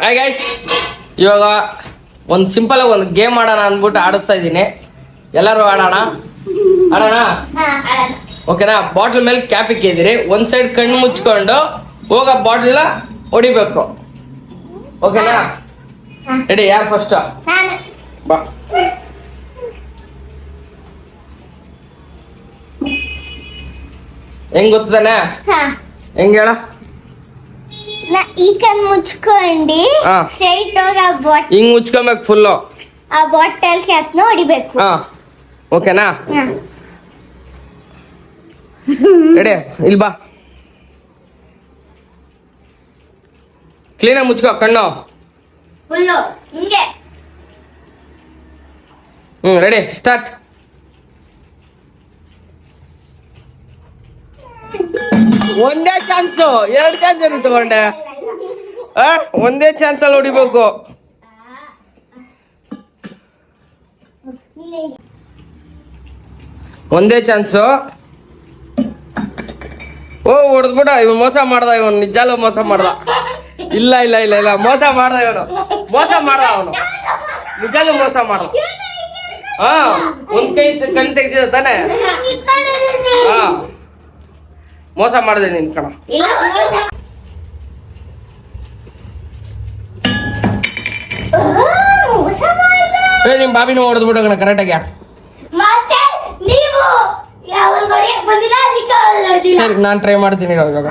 Hi guys, ಇವಾಗ ಒಂದು simple ಒಂದು ಗೇಮ್ ಆಡೋಣ ಅಂದ್ಬಿಟ್ಟು ಆಡಿಸ್ತಾ ಇದ್ದೀನಿ. ಎಲ್ಲರೂ ಆಡೋಣ. ಓಕೆನಾ? ಬಾಟ್ಲ್ ಮೇಲೆ ಕ್ಯಾಪ್ ಇಕ್ಕಿದ್ದೀರಿ. ಒಂದು ಸೈಡ್ ಕಣ್ಣು ಮುಚ್ಕೊಂಡು ಹೋಗ ಬಾಟ್ಲ್ನ ಹೊಡಿಬೇಕು. ಓಕೆನಾ? ರೆಡಿ? ಯಾರು ಫಸ್ಟ್? ಬಾ. ಹೆಂಗ್ ಗೊತ್ತಾನೆ? ಹೆಂಗ್ ಹೇಳ? ಈ ಕಣ್ ಮುಚ್ಕೊಂಡು ಸ್ಟ್ರೈಟ್ ಹೋಗಿ ಆ ಬಾಟಲ್ ಹಿಂಗ್ ಮುಚ್ಕೊಬೇಕು ಫುಲ್ಲು. ಆ ಬಾಟಲ್ ಕ್ಯಾಪ್ನ ಹೊಡಿಬೇಕು. ಓಕೆನಾ? ರೆಡಿ? ಇಲ್ಲಿ ಬಾ. ಕ್ಲೀನಾಗಿ ಮುಚ್ಕೋ ಕಣ್ಣು ಫುಲ್ಲು ಹಿಂಗೆ. ರೆಡಿ? ಸ್ಟಾರ್ಟ್. ಒಂದೇ ಚಾನ್ಸು, 2 ಚಾನ್ಸ್ ಏನು ತಗೊಂಡೆ? ಒಂದೇ ಚಾನ್ಸ್ ಅಲ್ಲಿ ಹೊಡಿಬೇಕು. ಒಂದೇ ಚಾನ್ಸು. ಹೊಡೆದ್ಬಿಡ. ಇವನು ಮೋಸ ಮಾಡ್ದ. ಇವನು ನಿಜಾಲು ಮೋಸ ಮಾಡ್ದ. ಇಲ್ಲ ಇಲ್ಲ ಇಲ್ಲ ಇಲ್ಲ ಮೋಸ ಮಾಡ್ದ. ಇವನು ಮೋಸ ಮಾಡ್ದ. ಅವನು ನಿಜಾಲು ಮೋಸ ಮಾಡ್ದ. ಒಂದ್ ಕೈ ಕಣ್ ತೆಗ್ದಿದ ತಾನೆ. ಮೋಸ ಮಾಡಿದೆ ನಿನ್ ಕಣ. ನಿಮ್ ಬಾಬಿನ ಹೊಡೆದ್ಬಿಟ್ಟು ಕಣ ಕರೆಕ್ಟಾಗಿ. ಸರಿ, ನಾನ್ ಟ್ರೈ ಮಾಡ್ತೀನಿ ಇವಾಗ.